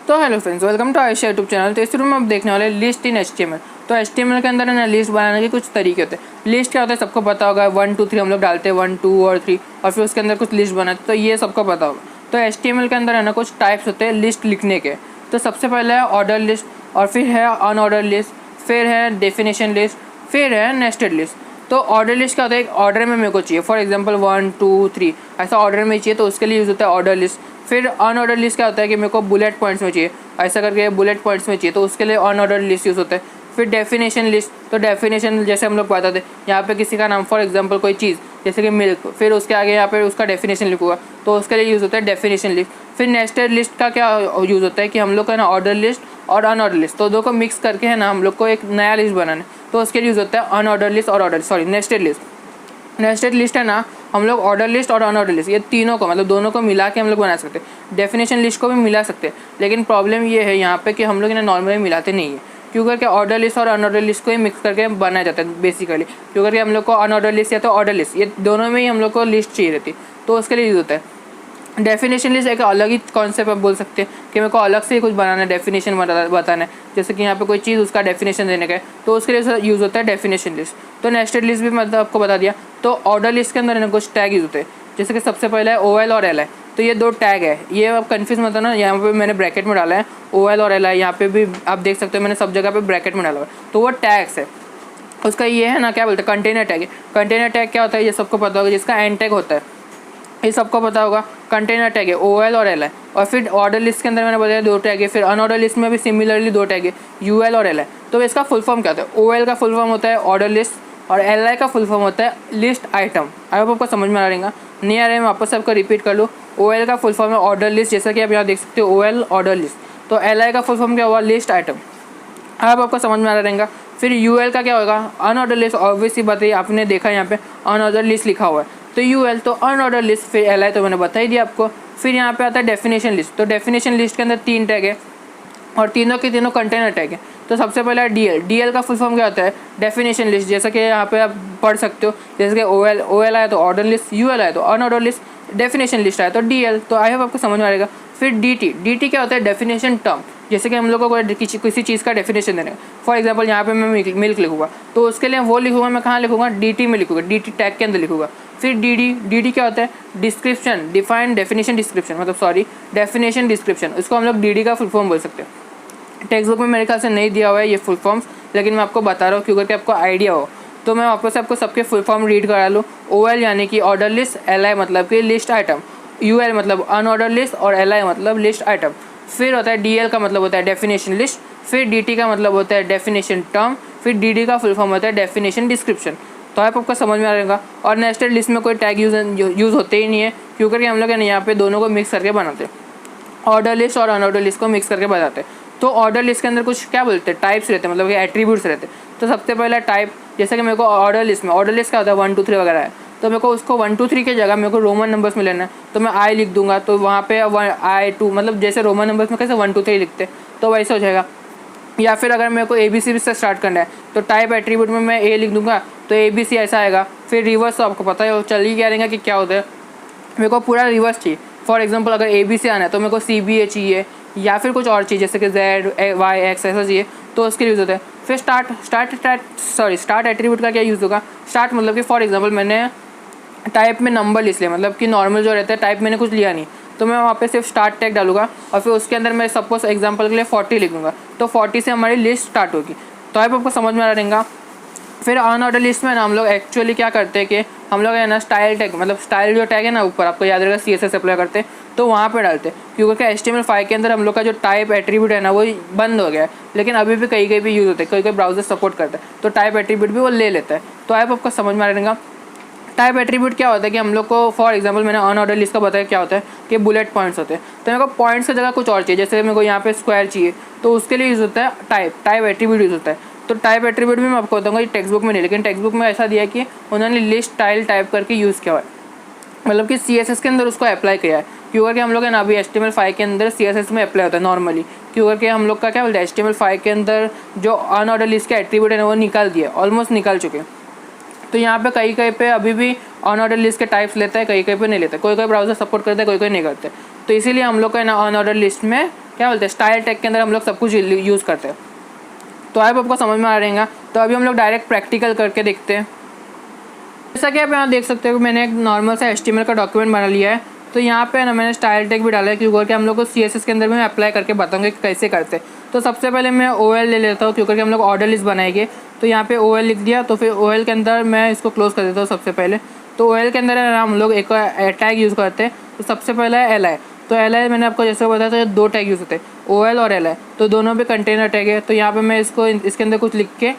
तो hello friends, welcome to Ayesha YouTube channel. तो इस रूम में आप देखने वाले लिस्ट इन HTML। तो HTML के अंदर है ना लिस्ट बनाने के कुछ तरीके होते हैं। लिस्ट क्या होता है सबको पता होगा, 1 2 3 हम लोग डालते हैं, 1 2 और 3 और फिर उसके अंदर कुछ लिस्ट बनाते, तो ये सबको पता होगा। तो HTML के अंदर है ना कुछ टाइप्स होते हैं लिस्ट लिखने के। तो सबसे पहले है ऑर्डर लिस्ट, और फिर है अनऑर्डर लिस्ट, फिर है डेफिनेशन लिस्ट, फिर है नेस्टेड लिस्ट। तो ऑर्डर लिस्ट क्या होता है, एक ऑर्डर में मेरे को चाहिए, फॉर एग्जांपल 1 2 3 ऐसा ऑर्डर में चाहिए, तो उसके लिए यूज़ होता है ऑर्डर लिस्ट। फिर अनऑर्डर लिस्ट क्या होता है कि मेरे को बुलेट पॉइंट्स में चाहिए, ऐसा करके बुलेट पॉइंट्स में चाहिए, तो उसके लिए अनऑर्डर लिस्ट यूज़ होता है। फिर डेफिनेशन लिस्ट, तो डेफिनेशन जैसे हम लोग बताते यहाँ पे किसी का नाम, फॉर एग्जांपल कोई चीज़ जैसे कि मिल्क, फिर उसके आगे यहाँ पे उसका डेफिनेशन लिखूंगा, तो उसके लिए यूज़ होता है डेफिनेशन लिस्ट। फिर नेस्टेड लिस्ट का क्या यूज़ होता है कि हम लोग का ना ऑर्डर लिस्ट और अनऑर्डर लिस्ट, तो दो को मिक्स करके है ना हम लोग को एक नया लिस्ट बनाना है, तो उसके लिए यूज़ होता है अनऑर्डर लिस्ट और नेस्टेड लिस्ट। नेस्टेड लिस्ट है ना हम लोग ऑर्डर लिस्ट और अनऑर्डर लिस्ट ये तीनों को मतलब दोनों को मिला के हम लोग बना सकते हैं। डेफिनेशन लिस्ट को भी मिला सकते हैं, लेकिन प्रॉब्लम ये है यहाँ पे कि हम लोग इन्हें नॉर्मली मिलाते नहीं है, क्योंकि ऑर्डर लिस्ट और अनऑर्डर लिस्ट को ही मिक्स करके बनाया जाता है बेसिकली। क्योंकि हम लोग को अनऑर्डर लिस्ट या तो ऑर्डर लिस्ट ये दोनों में ही हम लोग को लिस्ट चाहिए रहती, तो उसके लिए यूज़ होता है। डेफिनेशन लिस्ट एक अलग ही कॉन्सेप्ट आप बोल सकते हैं कि मेरे को अलग से ही कुछ बनाना है, डेफिनेशन बताना है, जैसे कि यहाँ पे कोई चीज़ उसका डेफिनेशन देने का है, तो उसके लिए यूज़ होता है डेफिनेशन लिस्ट। तो नेस्टेड लिस्ट भी मतलब आपको बता दिया। तो ऑर्डर लिस्ट के अंदर कुछ टैग यूज़ होते हैं, जैसे कि सबसे पहले है OL और LI। तो ये दो टैग है, ये आप कन्फ्यूज मत होना, यहाँ पे मैंने ब्रैकेट में डाला है OL और LI, यहाँ पे भी आप देख सकते हो मैंने सब जगह पे ब्रैकेट में डाला हुआ है, तो वो टैग्स है। उसका ये है ना क्या बोलते हैं, कंटेनर टैग है। कंटेनर टैग क्या होता है ये सबको पता होगा, जिसका एंड टैग होता है ये सबको पता होगा। कंटेनर टैग है OL और LI। और फिर ऑर्डर लिस्ट के अंदर मैंने बताया दो टैग है, फिर अनऑर्डर लिस्ट में भी सिमिलरली दो टैग है, UL और LI। तो इसका फुल फॉर्म क्या होता है, OL का फुल फॉर्म होता है ऑर्डर लिस्ट और LI का फुल फॉर्म होता है लिस्ट आइटम। अब आपको समझ में आ रहेगा, नहीं आ रहा है मैं वापस सबको रिपीट कर लूँ। OL का फुल फॉर्म है ऑर्डर लिस्ट, जैसा कि आप यहाँ देख सकते हो OL ऑर्डर लिस्ट। तो LI का फुल फॉर्म क्या हुआ, लिस्ट आइटम। अब आपको समझ में आ रहेगा। फिर UL का क्या होगा, अनऑर्डर लिस्ट। ऑब्वियसली बात है, आपने देखा यहाँ पे अनऑर्डर लिस्ट लिखा हुआ है, तो UL तो अनऑर्डर लिस्ट। फिर LI तो मैंने बता ही दिया आपको। फिर यहाँ पे आता है डेफिनेशन लिस्ट। तो डेफिनेशन लिस्ट के अंदर 3 टैग है और तीनों के तीनों कंटेनर टैग है। तो सबसे पहला है DL का फुल फॉर्म क्या होता है, डेफिनेशन लिस्ट, जैसा कि यहाँ पे आप पढ़ सकते हो, जैसे कि OL आया तो ऑर्डर लिस्ट, UL आया तो अनऑर्डर लिस्ट, डेफिनेशन लिस्ट आया तो DL। तो आई होप आपको समझ में आएगा। फिर DT क्या होता है, डेफिनेशन टर्म, जैसे कि हम लोग को किसी चीज़ का डेफिनेशन देना है। फॉर एग्जांपल यहाँ पे मैं मिल्क लिखूँगा, तो उसके लिए वो लिखूँगा, मैं कहाँ लिखूँगा, DT में लिखूँगा, DT टैग के अंदर लिखूँगा। फिर DD क्या होता है, डिस्क्रिप्शन, डिफाइन डेफिनेशन डिस्क्रिप्शन, मतलब सॉरी डेफिनेशन डिस्क्रिप्शन, उसको हम लोग DD का फुल फॉर्म बोल सकते हैं। टेक्स्ट बुक में मेरे ख्याल से नहीं दिया हुआ है ये फुल फॉर्म्स, लेकिन मैं आपको बता रहा हूँ क्योंकि आपको आइडिया हो। तो मैं वापस से आपको सबके फुल फॉर्म रीड करा लूँ। OL यानी कि ऑर्डर लिस्ट, LI मतलब कि लिस्ट आइटम, UL मतलब अनऑर्डर लिस्ट और LI मतलब लिस्ट आइटम। फिर होता है DL का मतलब होता है डेफिनेशन लिस्ट। फिर DT का मतलब होता है डेफिनेशन टर्म। फिर DD का फुल फॉर्म होता है डेफिनेशन डिस्क्रिप्शन। तो आपको समझ में आ रहेगा। और नेस्टेड लिस्ट में कोई टैग यूज़ होते ही नहीं है, क्योंकि हम लोग यहाँ पे दोनों को मिक्स करके बनाते हैं, ऑर्डर लिस्ट और अनऑर्डर लिस्ट को मिक्स करके बनाते हैं। तो ऑर्डर लिस्ट के अंदर कुछ क्या बोलते हैं, टाइप्स रहते हैं, मतलब कि एट्रीब्यूट्स रहते हैं। तो सबसे पहला टाइप, जैसे कि मेरे को ऑर्डर लिस्ट क्या होता है, 1 2 3 वगैरह है, तो मेरे को उसको 1 2 3 की जगह मेरे को रोमन नंबर्स में लेना है, तो मैं I लिख दूंगा, तो वहाँ पे I 2 मतलब जैसे रोमन नंबर्स में कैसे 1 2 3 लिखते तो वैसे हो जाएगा। या फिर अगर मेरे को ABC से स्टार्ट करना है, तो टाइप एट्रीब्यूट में मैं A लिख दूंगा, तो ABC ऐसा आएगा। फिर रिवर्स, तो आपको पता है चल ही क्या रहेगा कि क्या होता है, मेरे को पूरा रिवर्स चाहिए। फॉर एग्जांपल अगर ABC आना है तो मेरे को CBA चाहिए, या फिर कुछ और चीज़ जैसे कि Z Y X ऐसा चाहिए, तो उसके यूज़ होता है। फिर स्टार्ट एट्रीब्यूट का क्या यूज़ होगा, स्टार्ट मतलब कि फॉर एग्जांपल मैंने टाइप में नंबर लिस्ट लिया, मतलब कि नॉर्मल जो रहता है टाइप मैंने कुछ लिया नहीं, तो मैं वहाँ पे सिर्फ स्टार्ट टैग डालूंगा और फिर उसके अंदर मैं सपोज एग्जांपल के लिए 40 लिखूँगा, तो 40 से हमारी लिस्ट स्टार्ट होगी। तो आपको समझ में आ रहेगा। फिर अनऑर्डर लिस्ट में ना हम लोग एक्चुअली क्या करते हैं कि हम लोग है ना स्टाइल टैग, मतलब स्टाइल जो टैग है ना ऊपर आपको याद रहेगा CSS अप्लाई करते हैं, तो वहाँ पे डालते हैं, क्योंकि HTML5 के अंदर हम लोग का जो टाइप एट्रीब्यूट है ना वो बंद हो गया है, लेकिन अभी भी कहीं भी यूज़ होते हैं, कोई ब्राउजर सपोर्ट करता है, तो टाइप एट्रीब्यूट भी वो ले लेता है। तो आपको समझ में आ रहेगा। टाइप एट्रीब्यूट क्या होता है कि हम लोग को फॉर एग्जांपल मैंने अनऑर्डर लिस्ट का बताया क्या होता है कि बुलेट पॉइंट्स होते हैं, तो मेरे को पॉइंट्स की जगह कुछ और चाहिए, जैसे मेरे को यहाँ पे स्क्वायर चाहिए, तो उसके लिए यूज़ होता है टाइप एट्रीब्यूट यूज़ होता है। तो टाइप एट्रीब्यूट भी मैं आपको बताऊंगा, ये टेक्स्ट बुक में नहीं, लेकिन टेक्स्ट बुक में ऐसा दिया है कि उन्होंने लिस्ट स्टाइल टाइप करके यूज़ किया है, मतलब कि CSS के अंदर उसको अप्लाई किया है, क्योंकि हम लोग है ना अभी HTML5 के अंदर CSS में अप्लाई होता है नॉर्मली, क्योंकि हम लोग का क्या बोलते हैं HTML5 के अंदर जो अनऑर्डर लिस्ट के एट्रीब्यूट है वो निकाल दिए, ऑलमोस्ट निकाल चुके हैं। तो यहाँ पे कहीं पे अभी भी अनऑर्डर लिस्ट के टाइप्स लेता है, कहीं पे नहीं लेता, कोई ब्राउजर सपोर्ट करता है, कोई नहीं करते। तो इसीलिए हम लोग का ना अनऑर्डर लिस्ट में क्या बोलते हैं स्टाइल टैग के अंदर हम लोग सब कुछ यूज़ करते हैं। तो आई होप आपको समझ में आ रहेगा। तो अभी हम लोग डायरेक्ट प्रैक्टिकल करके देखते हैं। जैसा कि आप यहाँ देख सकते हो कि मैंने एक नॉर्मल सा HTML का डॉक्यूमेंट बना लिया है। तो यहाँ पे ना मैंने स्टाइल टैग भी डाला है क्योंकि हम लोग को CSS के अंदर में अप्लाई करके बताऊंगे कि कैसे करते हैं। तो सबसे पहले मैं OL ले लेता हूँ क्योंकि हम लोग ऑर्डर लिस्ट बनाएंगे। तो यहाँ पे OL लिख दिया। तो फिर OL के अंदर मैं इसको क्लोज कर देता हूँ सबसे पहले। तो OL के अंदर हम लोग एक टैग यूज़ करते हैं। तो सबसे पहला है LI। तो LI मैंने आपको जैसे बताया था 2 टैग यूज़ होते हैं, OL और LI। तो दोनों पे कंटेनर टैग है। तो यहाँ पे मैं इसको इसके अंदर कुछ लिख के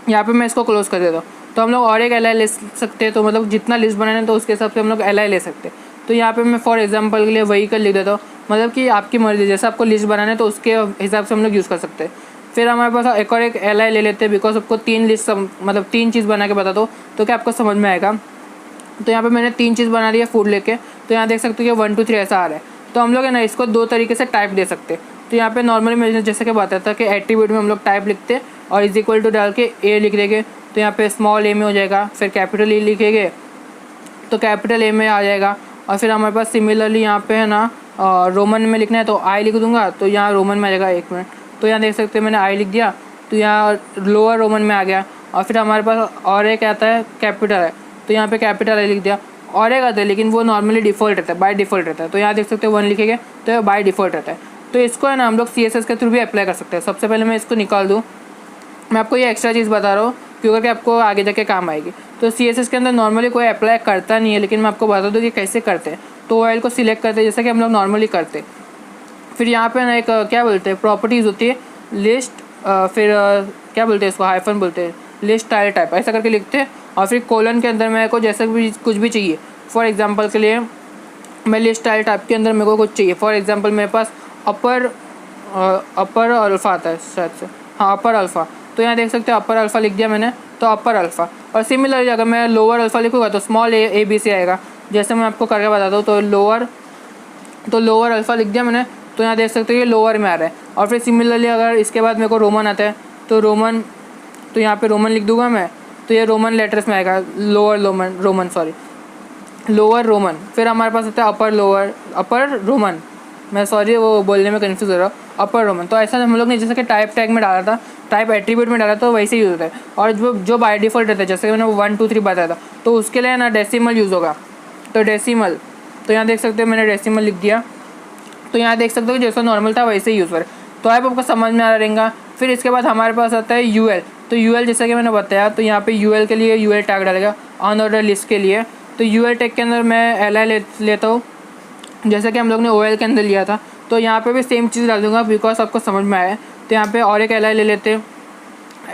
यहाँ पे मैं इसको क्लोज कर देता हूँ। तो हम लोग और एक LI ले सकते हैं। तो मतलब जितना लिस्ट बनाना तो उसके हिसाब से हम लोग LI ले सकते हैं। तो यहाँ पे मैं फॉर एग्जांपल के लिए व्हीकल लिख देता हूँ, मतलब कि आपकी मर्ज़ी, जैसे आपको लिस्ट बनाना है तो उसके हिसाब से हम लोग यूज़ कर सकते हैं। फिर हमारे पास एक और एक LI ले लेते हैं बिकॉज आपको 3 लिस्ट मतलब 3 चीज़ बना के बता दो तो क्या आपको समझ में आएगा। तो यहाँ पे मैंने 3 चीज़ बना दी है फूड लेके। तो यहाँ देख सकते हो कि 1 2 3 ऐसा आ रहा है। तो हम लोग है ना इसको 2 तरीके से टाइप दे सकते हैं। तो यहाँ पे नॉर्मली मैं जैसे कि बताया था कि एट्रीब्यूट में हम लोग टाइप लिखते हैं और इज इक्वल टू डाल के A लिख देंगे। तो यहाँ पे स्मॉल A में हो जाएगा। फिर कैपिटल E लिखेंगे तो कैपिटल A में आ जाएगा। और फिर हमारे पास सिमिलरली यहाँ पे है ना रोमन में लिखना है तो I लिख दूंगा तो यहाँ रोमन में आ जाएगा। 1 मिनट। तो यहाँ देख सकते हैं मैंने I लिख दिया तो यहाँ लोअर रोमन में आ गया। और फिर हमारे पास और एक आता है कैपिटल है तो यहाँ पे कैपिटल I लिख दिया। और एक आता है लेकिन वो नॉर्मली डिफ़ॉल्ट रहता है, बाय डिफ़ॉल्ट रहता है। तो यहाँ देख सकते हो 1 लिखेंगे तो बाय डिफ़ॉल्ट रहता है। तो इसको है ना हम लोग CSS के थ्रू भी अप्लाई कर सकते हैं। सबसे पहले मैं इसको निकाल दूँ। मैं आपको ये एक्स्ट्रा चीज़ बता रहा हूँ क्योंकि आपको आगे जाके काम आएगी। तो CSS के अंदर नॉर्मली कोई अप्लाई करता नहीं है, लेकिन मैं आपको बता दूँ कि कैसे करते हैं। तो OL को सिलेक्ट करते हैं जैसे कि हम लोग नॉर्मली करते हैं। फिर यहाँ पे ना एक क्या बोलते हैं प्रॉपर्टीज़ होती है लिस्ट, फिर क्या बोलते हैं इसको हाइफन बोलते हैं, लिस्ट स्टाइल टाइप ऐसा करके लिखते हैं। और फिर कोलन के अंदर मेरे को जैसे भी कुछ भी चाहिए, फॉर एग्जांपल के लिए मैं लिस्ट स्टाइल टाइप के अंदर मेरे को कुछ चाहिए। फॉर एग्जांपल मेरे पास अपर अल्फ़ा आता है शायद से, हाँ अपर अल्फ़ा। तो यहाँ देख सकते हो अपर अल्फ़ा लिख दिया मैंने तो अपर अल्फ़ा। और सिमिलरली अगर मैं लोअर अल्फ़ा लिखूँगा तो स्मॉल A B C आएगा। जैसे मैं आपको करके बताता हूँ तो लोअर अल्फ़ा लिख दिया मैंने तो यहाँ देख सकते हो ये लोअर में आ रहा है। और फिर सिमिलरली अगर इसके बाद मेरे को रोमन आता है तो रोमन, तो यहाँ पे रोमन लिख दूंगा मैं तो ये रोमन लेटर्स में आएगा, लोअर रोमन। फिर हमारे पास आता है अपर रोमन, मैं सॉरी वो बोलने में कन्फ्यूज़ हो रहा हूँ, अपर रोमन। तो ऐसा हम लोग ने जैसे कि टाइप टैग में डाला था, टाइप एट्रीब्यूट में डाला तो वैसे यूज़ होता है। और जो बाय डिफ़ॉल्ट रहता है जैसे कि मैंने 1 2 3 बताया था तो उसके लिए ना डेसिमल यूज़ होगा। तो डेसिमल, तो यहाँ देख सकते हो मैंने डेसिमल लिख दिया। तो यहाँ देख सकते हो जैसा नॉर्मल था वैसे ही यूज़ करें। तो आपको समझ में आ रहेगा। फिर इसके बाद हमारे पास आता है UL। तो UL जैसा कि मैंने बताया तो यहाँ पे UL के लिए UL टैग डालेगा अनऑर्डर लिस्ट के लिए। तो UL टैग के अंदर मैं LI लेता हूँ जैसा कि हम लोग ने OL के अंदर लिया था। तो यहाँ पे भी सेम चीज़ डाल दूँगा बिकॉज आपको समझ में आया। तो यहाँ पे और एक LI ले लेते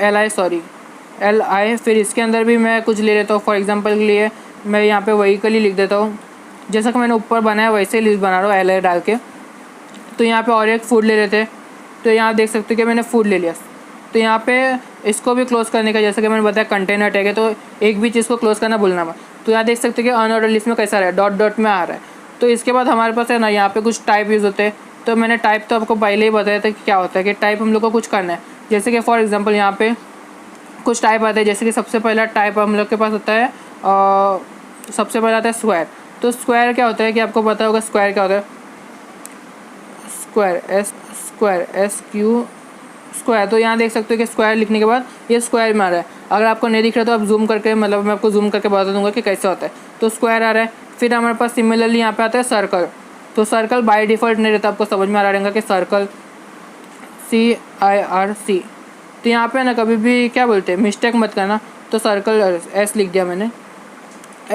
LI। फिर इसके अंदर भी मैं कुछ ले लेता हूँ। फॉर एग्जांपल के लिए मैं यहाँ पे व्हीकल ही लिख देता हूँ, जैसा कि मैंने ऊपर बनाया वैसे ही लिस्ट बना रहा हूँ LI डाल के। तो यहाँ पे और एक फूड ले लेते हैं। तो यहाँ देख सकते हो कि मैंने फूड ले लिया। तो यहाँ पे इसको भी क्लोज़ करने का जैसे कि मैंने बताया कंटेनर टैग है तो एक भी चीज़ को क्लोज़ करना भूलना मत। तो यहाँ देख सकते हो कि अनऑर्डर लिस्ट में कैसा रहा है, डॉट डॉट में आ रहा है। तो इसके बाद हमारे पास है ना यहाँ पे कुछ टाइप यूज़ होते हैं। तो मैंने टाइप तो आपको पहले ही बताया था कि क्या होता है कि टाइप हम लोग को कुछ करना है। जैसे कि फॉर एग्जांपल यहाँ पे कुछ टाइप आते हैं। जैसे कि सबसे पहला टाइप हम लोग के पास होता है सबसे पहला आता है स्क्वायर। तो स्क्वायर क्या होता है कि आपको पता होगा स्क्वायर क्या होता है, स्क्वायर स्क्वायर। तो यहाँ देख सकते हो कि स्क्वायर लिखने के बाद ये स्क्वायर में आ रहा है। अगर आपको नहीं दिख रहा तो आप जूम करके मतलब मैं आपको जूम करके बता दूंगा कि कैसे होता है। तो स्क्वायर आ रहा है। फिर हमारे पास सिमिलरली यहाँ पे आता है सर्कल। तो सर्कल बाय डिफ़ॉल्ट नहीं रहता, आपको समझ में आ रहा रहेगा कि सर्कल CIRC। तो यहाँ पे ना कभी भी क्या बोलते हैं मिस्टेक मत करना। तो सर्कल S लिख दिया मैंने,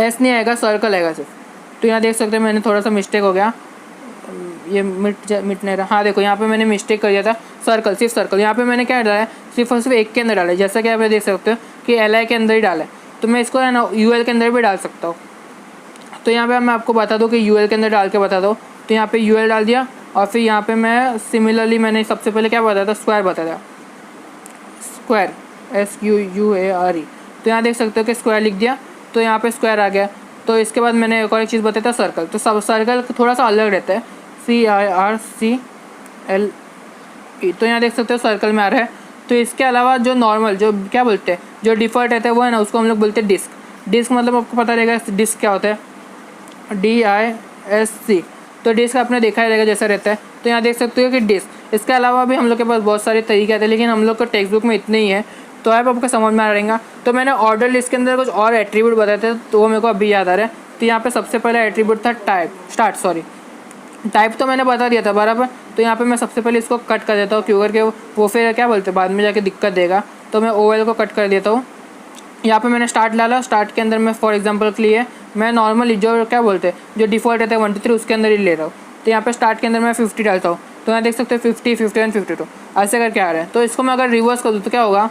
S नहीं आएगा सर्कल आएगा सिर्फ। तो यहाँ देख सकते हैं मैंने थोड़ा सा मिस्टेक हो गया, ये मिट नहीं रहा। हाँ देखो यहाँ पे मैंने मिस्टेक कर दिया था, सर्कल सिर्फ सर्कल। यहाँ पे मैंने क्या डाला है सिर्फ और सिर्फ एक के अंदर डाला है, जैसा कि आप देख सकते हो कि LI के अंदर ही डाला है। तो मैं इसको है ना UL के अंदर भी डाल सकता हूँ। तो यहाँ पे मैं आपको बता दूँ कि UL के अंदर डाल के बता दो। तो यहाँ पे UL डाल दिया और फिर यहाँ पे मैं सिमिलरली मैंने सबसे पहले क्या बताया था, स्क्वायर बताया था, स्क्वायर SQUARE। तो यहाँ देख सकते हो कि स्क्वायर लिख दिया तो यहाँ पे स्क्वायर आ गया। तो इसके बाद मैंने एक और एक चीज़ बताया था सर्कल। तो सब सर्कल थोड़ा सा अलग रहता है, CIRCLE। तो यहाँ देख सकते हो सर्कल में आ रहा है। तो इसके अलावा जो नॉर्मल जो क्या बोलते हैं जो डिफ़ॉल्ट रहता है वो है ना उसको हम लोग बोलते हैं डिस्क। डिस्क मतलब आपको पता रहेगा डिस्क क्या होता है, DISC। तो डिस्क आपने देखा ही रहेगा जैसा रहता है। तो यहाँ देख सकते हो कि डिस्क, इसके अलावा भी हम लोग के पास बहुत सारे तरीके आते हैं, लेकिन हम लोग को टेक्स्ट बुक में इतने ही है, तो आपको समझ में आ रहेगा। तो मैंने ऑर्डर लिस्ट के अंदर कुछ और एट्रीब्यूट बताए थे, तो वो मेरे को अभी याद आ रहा है। तो यहाँ पे सबसे पहला एट्रीब्यूट था टाइप तो मैंने बता दिया था बराबर। तो यहाँ पे मैं सबसे पहले इसको कट कर देता हूँ, क्यों करके वो फिर क्या बोलते हैं बाद में जाके दिक्कत देगा। तो मैं ओएल को कट कर देता हूँ। यहाँ पे मैंने स्टार्ट डाला, स्टार्ट के अंदर मैं फॉर एग्जांपल के लिए मैं नॉर्मली जो क्या बोलते हैं जो डिफ़ॉल्ट रहता है 1 2 3 उसके अंदर ही ले रहा हूँ। तो यहाँ पे स्टार्ट के अंदर मैं 50 डालता हूँ। तो यहाँ देख सकते हो 50, 51, 52 ऐसे करके आ रहा है। तो इसको मैं अगर रिवर्स कर दूँ तो क्या होगा,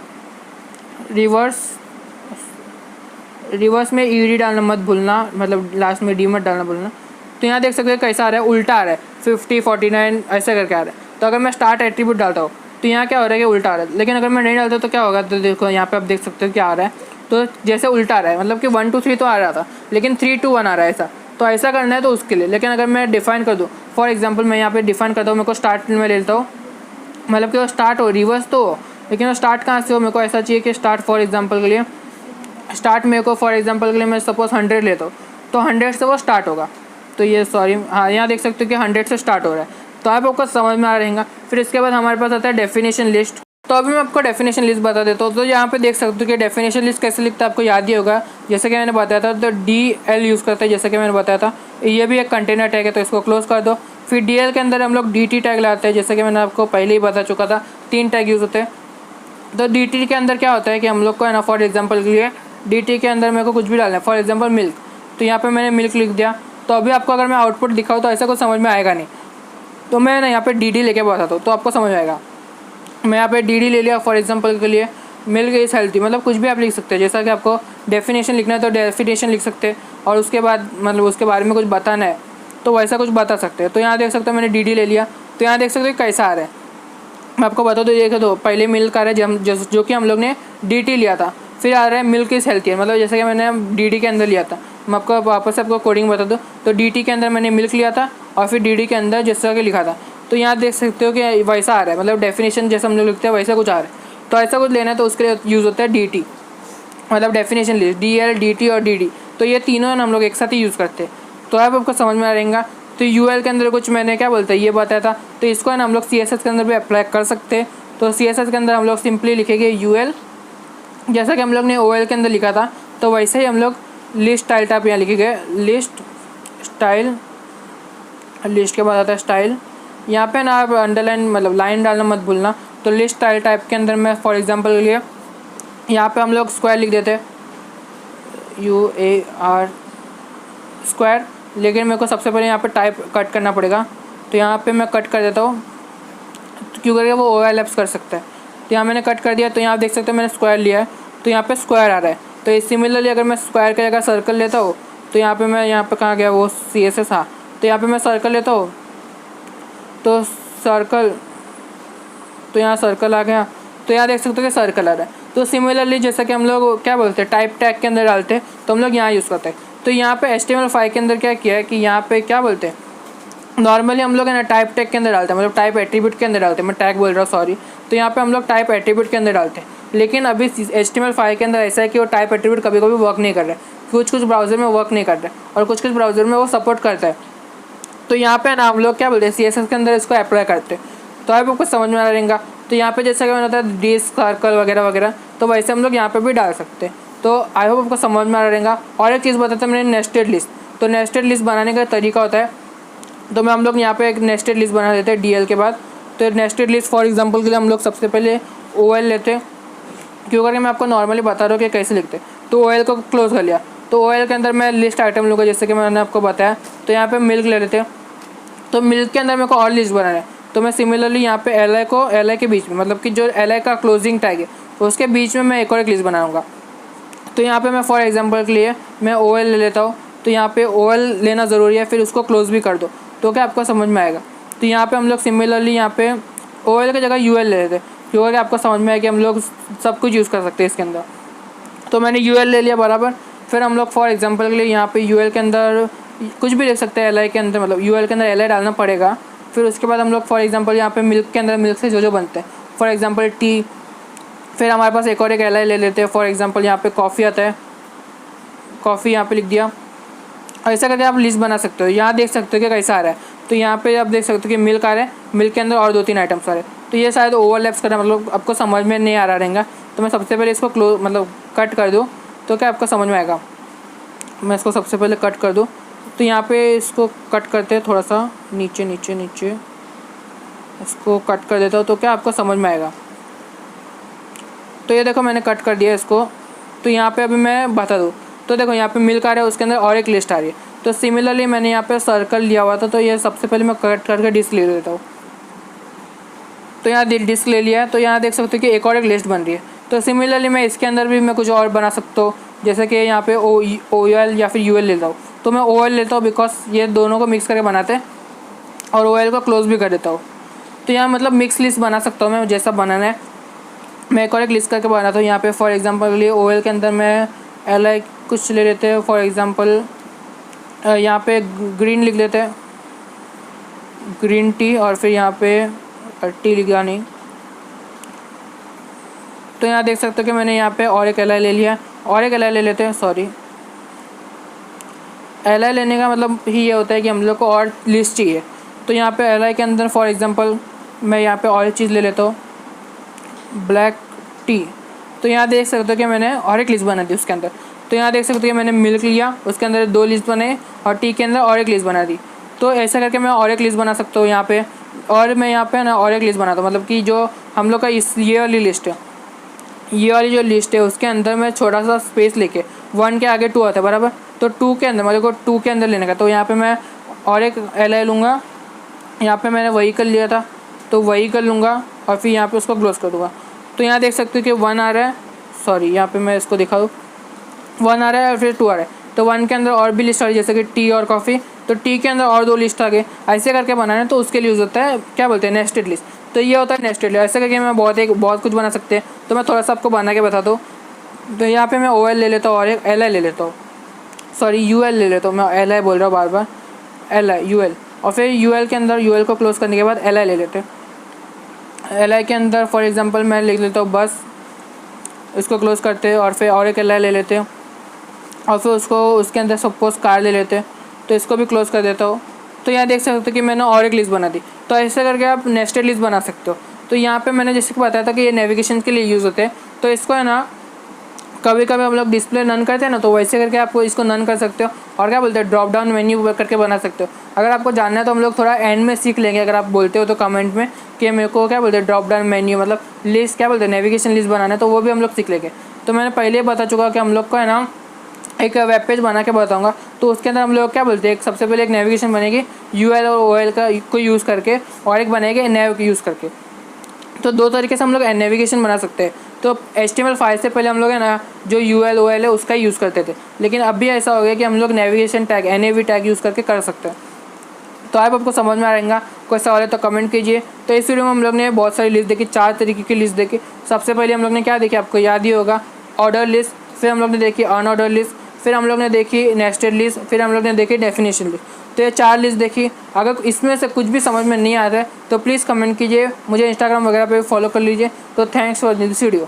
रिवर्स में ईडी डालना मत भूलना, मतलब लास्ट में डी मत डालना भूलना। तो यहाँ देख सकते हो कैसा आ रहा है, उल्टा आ रहा है, 50, 49 ऐसे करके आ रहा है। तो अगर मैं स्टार्ट एट्रीब्यूट डालता हूँ तो यहाँ क्या हो रहा है कि उल्टा आ रहा है, लेकिन अगर मैं नहीं डालता तो क्या होगा, तो देखो यहाँ पे आप देख सकते हो क्या आ रहा है। तो जैसे उल्टा आ रहा है, मतलब कि 1 2 3 तो आ रहा था, लेकिन 3 2 1 आ रहा है ऐसा। तो ऐसा करना है तो उसके लिए, लेकिन अगर मैं डिफाइन कर दूँ, फॉर एग्जाम्पल मैं यहाँ पे डिफाइन करता हूँ, मेरे को स्टार्ट में ले लेता हूँ, मतलब कि वो स्टार्ट हो रिवर्स तो हो, लेकिन वो स्टार्ट कहाँ से हो, मेरे को ऐसा चाहिए कि स्टार्ट फॉर एग्जाम्पल के लिए स्टार्ट मेरे को फॉर एग्जांपल के लिए मैं सपोज 100 लेता हूँ, तो 100 से वो स्टार्ट होगा। तो ये हाँ यहाँ देख सकते हो कि 100 से स्टार्ट हो रहा है। तो आपको समझ में आ रहेगा। फिर इसके बाद हमारे पास आता है डेफिनेशन लिस्ट। तो अभी मैं आपको डेफिनेशन लिस्ट बता देता हूँ। तो यहाँ पे देख सकते हो कि डेफिनेशन लिस्ट कैसे लिखता है, आपको याद ही होगा, जैसे कि मैंने बताया था। तो DL यूज़ करते हैं, जैसे कि मैंने बताया था। ये भी एक कंटेनर टैग है, तो इसको क्लोज कर दो। फिर DL के अंदर हम लोग DT टैग लाते हैं, जैसे कि मैंने आपको पहले ही बता चुका था, 3 टैग यूज़ होते हैं। तो DT के अंदर क्या होता है कि हम लोग को है ना, फॉर एग्जाम्पल के लिए DT के अंदर मेरे को कुछ भी डालना है, फॉर एग्जांपल मिल्क। तो यहाँ पे मैंने मिल्क लिख दिया। तो अभी आपको अगर मैं आउटपुट दिखाऊँ तो ऐसा कुछ समझ में आएगा नहीं, तो मैं ना यहाँ पे DD लेके बताता हूँ तो आपको समझ आएगा। मैं यहाँ पे DD ले लिया, फॉर एग्जांपल के लिए मिल्क इज़ हेल्थी, मतलब कुछ भी आप लिख सकते हैं। जैसा कि आपको डेफिनेशन लिखना है तो डेफिनेशन लिख सकते हैं, और उसके बाद मतलब उसके बारे में कुछ बताना है तो वैसा कुछ बता सकते हैं। तो यहाँ देख सकते हो मैंने DD ले लिया। तो यहाँ देख सकते हो कैसा आ रहा है, मैं आपको बता दूँ। देखो तो पहले मिल्क आ रहा है जो कि हम लोग ने DT लिया था। फिर आ रहा है मिल्क इज़ हेल्थी, मतलब जैसे कि मैंने DD के अंदर लिया था। मैं आपको वापस से आपको कोडिंग बता दूँ। तो DT के अंदर मैंने मिल्क लिया था, और फिर DD के अंदर जैसा कि लिखा था। तो यहाँ देख सकते हो कि वैसा आ रहा है, मतलब डेफिनेशन जैसा हम लोग लिखते हैं वैसा कुछ आ रहा है। तो ऐसा कुछ लेना है तो उसके लिए यूज़ होता है DT, मतलब डेफिनेशन लिस्ट, DL DT और DD। तो ये तीनों हम लोग एक साथ ही यूज़ करते हैं। तो आपको समझ में आ रहेगा। तो UL के अंदर कुछ मैंने क्या बोलता है ये बताया था। तो इसको है ना हम लोग CSS के अंदर भी अप्लाई कर सकते हैं। तो CSS के अंदर हम लोग सिंपली लिखेंगे UL, जैसा कि हम लोग ने OL के अंदर लिखा था। तो वैसे ही हम लोग लिस्ट स्टाइल टाइप यहाँ लिखेंगे, लिस्ट स्टाइल। लिस्ट के बाद आता है स्टाइल। यहाँ पे ना आप अंडरलाइन मतलब लाइन डालना मत भूलना। तो लिस्ट स्टाइल टाइप के अंदर मैं फॉर एग्जांपल के लिए यहाँ पे हम लोग स्क्वायर लिख देते हैं, UAR स्क्वायर। लेकिन मेरे को सबसे पहले यहाँ पे टाइप कट करना पड़ेगा। तो यहाँ पे मैं कट कर देता हूँ, क्योंकि वो ओवरलैप्स कर सकता है। तो यहाँ मैंने कट कर दिया। तो यहाँ देख सकते हो मैंने स्क्वायर लिया है, तो यहाँ पे स्क्वायर आ रहा है। तो सिमिलरली अगर मैं स्क्वायर की जगह सर्कल लेता हूँ, तो यहाँ पे मैं यहाँ पे कहाँ गया वो CSS, हाँ। तो यहाँ पे मैं सर्कल लेता हूँ, तो सर्कल, तो यहाँ सर्कल आ गया। तो यहाँ देख सकते हो कि सर्कल आ रहा है। तो सिमिलरली जैसा कि हम लोग क्या बोलते हैं टाइप टैग के अंदर डालते हैं, तो हम लोग यहाँ यूज़ करते हैं। तो यहाँ पे HTML5 के अंदर क्या किया है कि यहाँ पे क्या बोलते हैं, नॉर्मली हम लोग है ना टाइप टैग के अंदर डालते हैं, मतलब टाइप एट्रीब्यूट के अंदर डालते हैं। मैं टैग बोल रहा हूँ, सॉरी। तो यहाँ पे हम लोग टाइप एट्रीब्यूट के अंदर डालते हैं, लेकिन अभी HTML5 के अंदर ऐसा है कि वो टाइप एट्रीब्यूट कभी कभी वर्क नहीं कर रहा है, कुछ ब्राउज़र में वर्क नहीं कर रहा है, और कुछ ब्राउज़र में वो सपोर्ट करता है। तो यहाँ पे ना हम लोग क्या बोलते हैं CSS के अंदर इसको अप्लाई करते हैं। तो आपको समझ में आ रहेगा। तो यहाँ पे जैसा कि मैंने बताया डिस्क सर्कल वगैरह वगैरह, तो वैसे हम लोग यहाँ पे भी डाल सकते हैं। तो आई होप आपको समझ में आ रहेगा। और एक चीज़ बताता हूँ मैंने, नेस्टेड लिस्ट। तो नेस्टेड लिस्ट बनाने का तरीका होता है, तो मैं हम लोग यहाँ पे एक नेस्टेड लिस्ट बना देते हैं DL के बाद। तो नेस्टेड लिस्ट फॉर एग्जांपल के लिए हम लोग सबसे पहले OL लेते हैं, क्योंकि मैं आपको नॉर्मली बता रहा हूँ कि कैसे लिखते हैं। तो OL को क्लोज कर लिया। तो OL के अंदर मैं लिस्ट आइटम लूँगा, जैसे कि मैंने आपको बताया। तो यहाँ पर मिल्क ले लेते हैं। तो मिल्क के अंदर मेरे को और लिस्ट बनाना है, तो मैं सिमिलरली यहाँ पे LI के बीच में, मतलब कि जो LI का क्लोजिंग टैग है उसके बीच में मैं एक और एक लिस्ट बनाऊँगा। तो यहाँ पे मैं फॉर एग्जांपल के लिए मैं OL ले लेता हूँ। तो यहाँ पे OL लेना ज़रूरी है, फिर उसको क्लोज भी कर दो, तो क्या आपको समझ में आएगा। तो यहाँ पे हम लोग सिमिलरली यहाँ पे OL की जगह UL ले लेते हैं, क्योंकि आपको समझ में आया कि हम लोग सब कुछ यूज़ कर सकते हैं इसके अंदर। तो मैंने UL ले लिया बराबर। फिर हम लोग फॉर एग्जांपल के लिए यहाँ पे UL के अंदर कुछ भी लिख सकते हैं, LI के अंदर, मतलब UL के अंदर LI डालना पड़ेगा। फिर उसके बाद हम लोग फॉर एग्जांपल यहाँ पे मिल्क के अंदर मिल्क से जो बनते हैं, फॉर एग्जांपल टी। फिर हमारे पास एक और एक LI ले लेते हैं, फॉर एग्जांपल यहाँ पे कॉफ़ी आता है, कॉफ़ी यहाँ पे लिख दिया। ऐसा करके आप लिस्ट बना सकते हो। यहाँ देख सकते हो कि कैसा आ रहा है, तो यहाँ पे आप देख सकते हो कि मिल्क आ रहा है, मिल्क के अंदर और 2-3 आइटम्स आ रहे हैं। तो ये शायद ओवरलैप्स करना, मतलब आपको समझ में नहीं आ रहा रहेगा। तो मैं सबसे पहले इसको मतलब कट कर दूँ तो क्या आपको समझ में आएगा। मैं इसको सबसे पहले कट कर दूँ, तो यहाँ पे इसको कट करते हैं थोड़ा सा नीचे नीचे नीचे, इसको कट कर देता हूँ तो क्या आपको समझ में आएगा। तो ये देखो मैंने कट कर दिया इसको। तो यहाँ पे अभी मैं बता दूँ तो देखो यहाँ पे मिल्क आ रहा है, उसके अंदर और एक लिस्ट आ रही है। तो सिमिलरली मैंने यहाँ पे सर्कल लिया हुआ था, तो ये सबसे पहले मैं कट करके डिस्क ले लेता हूँ। तो यहाँ डिस्क ले लिया, तो यहाँ देख सकते हो कि एक और एक लिस्ट बन रही है। तो सिमिलरली मैं इसके अंदर भी मैं कुछ और बना सकता हूँ, जैसे कि यहाँ पे ओ एल या फिर यू एल लेता हूँ। तो मैं ओ एल लेता हूँ बिकॉज ये दोनों को मिक्स करके बनाते हैं, और ओ एल को क्लोज भी कर देता हूँ। तो यहाँ मतलब मिक्स लिस्ट बना सकता हूँ मैं, जैसा बनाना है। मैं एक और एक लिस्ट करके बनाता हूँ। यहाँ पे फॉर एग्जांपल लिए ओ एल के अंदर मैं एल आई कुछ ले लेते हैं, फॉर एग्जांपल यहाँ पे ग्रीन लिख लेते हैं, ग्रीन टी, और फिर यहाँ पे टी लिखा नहीं। तो यहाँ देख सकते हो कि मैंने यहाँ पे और एक एल आई ले लिया, और एक एल आई ले लेते हैं। सॉरी, एल आई लेने का मतलब ही ये होता है कि हम लोग को और लिस्ट चाहिए। तो यहाँ पे एल आई के अंदर फॉर एग्जांपल मैं यहाँ पे और एक चीज़ ले लेता हूँ, ब्लैक टी। तो यहाँ देख सकते हो कि मैंने और एक लिस्ट बना दी उसके अंदर। तो यहाँ देख सकते हो कि मैंने मिल्क लिया, उसके अंदर 2 लिस्ट बनाए, और टी के अंदर और एक लिस्ट बना दी। तो ऐसा करके मैं और एक लिस्ट बना सकता हूँ यहाँ पे। और मैं यहाँ पे ना और एक लिस्ट बनाता हूँ, मतलब कि जो हम लोग का ये वाली लिस्ट है, ये वाली जो लिस्ट है उसके अंदर मैं छोटा सा स्पेस लेके 1 के आगे 2 आता है बराबर। तो 2 के अंदर मेरे को 2 के अंदर लेने का, तो यहाँ पे मैं और एक एल आई लूँगा। यहाँ पे मैंने वही कर लिया था, तो वही कर लूँगा, और फिर यहाँ पे उसको क्लोज कर दूँगा। तो यहाँ देख सकते हो कि 1 आ रहा है, सॉरी यहाँ पे मैं इसको दिखा दूँ, 1 आ रहा है और फिर 2 आ रहा है। तो 1 के अंदर और भी लिस्ट आ रही है, जैसे कि टी और कॉफ़ी। तो टी के अंदर और 2 लिस्ट आ गए। ऐसे करके बनाना, तो उसके लिए यूज़ होता है क्या बोलते हैं, नेस्टेड लिस्ट। तो ये होता है नेस्टेड लिस्ट। ऐसे करके मैं बहुत कुछ बना सकते हैं। तो मैं थोड़ा सा आपको बना के बताता हूँ। तो यहाँ पे मैं ओ एल ले लेता हूँ और एक एल आई ले लेता हूँ, सॉरी यू एल ले लेता हूँ, मैं एल आई बोल रहा हूँ बार बार, एल आई यू एल। और फिर यू एल के अंदर यू एल को क्लोज करने के बाद एल आई ले लेते हैं। एल आई के अंदर फॉर एग्जांपल मैं लिख लेता हूँ बस, इसको क्लोज करते हैं, और फिर और एक एल आई ले लेते हैं, और फिर उसको उसके अंदर सपोज कार ले लेते हैं, तो इसको भी क्लोज कर देता हूँ। तो यहाँ देख सकते हो कि मैंने और एक लिस्ट बना दी। तो ऐसे करके आप नेस्टेड लिस्ट बना सकते हो। तो यहाँ पे मैंने जैसे कि बताया था कि ये नेविगेशन के लिए यूज़ होते हैं। तो इसको है ना कभी कभी हम लोग डिस्प्ले नन करते हैं ना, तो वैसे करके आपको इसको नन कर सकते हो, और क्या बोलते हैं ड्रॉप डाउन मेन्यू करके बना सकते हो। अगर आपको जानना है तो हम लोग थोड़ा एंड में सीख लेंगे, अगर आप बोलते हो तो कमेंट में कि मेरे को क्या बोलते हैं ड्रॉप डाउन मेन्यू मतलब लिस्ट क्या बोलते हैं नेविगेशन लिस्ट बनाना है, तो वो भी हम लोग सीख लेंगे। तो मैंने पहले ही बता चुका कि हम लोग को है ना एक वेब पेज बना के बताऊंगा। तो उसके अंदर हम लोग क्या बोलते हैं, एक सबसे पहले एक नेविगेशन बनेगी यू एल और ओ एल का को यूज़ करके, और एक बनेगी नेव को यूज़ करके। तो 2 तरीके से हम लोग नेविगेशन बना सकते हैं। तो HTML फाइल से पहले हम लोग है ना जो UL OL है उसका यूज़ करते थे, लेकिन अब भी ऐसा हो गया कि हम लोग navigation tag NAV tag use करके कर सकते हैं। तो आपको समझ में आ रहेगा। कोई सवाल है तो कमेंट कीजिए। तो इस वीडियो में हम लोग ने बहुत सारी लिस्ट देखी, 4 तरीके की लिस्ट देखी। सबसे पहले हम लोग ने क्या देखी, आपको याद ही होगा, ऑर्डर लिस्ट। फिर हम लोग ने देखी अनऑर्डर लिस्ट। फिर हम लोग ने देखी नेस्टेड लिस्ट। फिर हम लोग ने देखी डेफिनेशन लिस्ट। तो ये 4 लिस्ट देखी। अगर इसमें से कुछ भी समझ में नहीं आता है तो प्लीज़ कमेंट कीजिए, मुझे इंस्टाग्राम वगैरह पे फॉलो कर लीजिए। तो थैंक्स फॉर दिस वीडियो।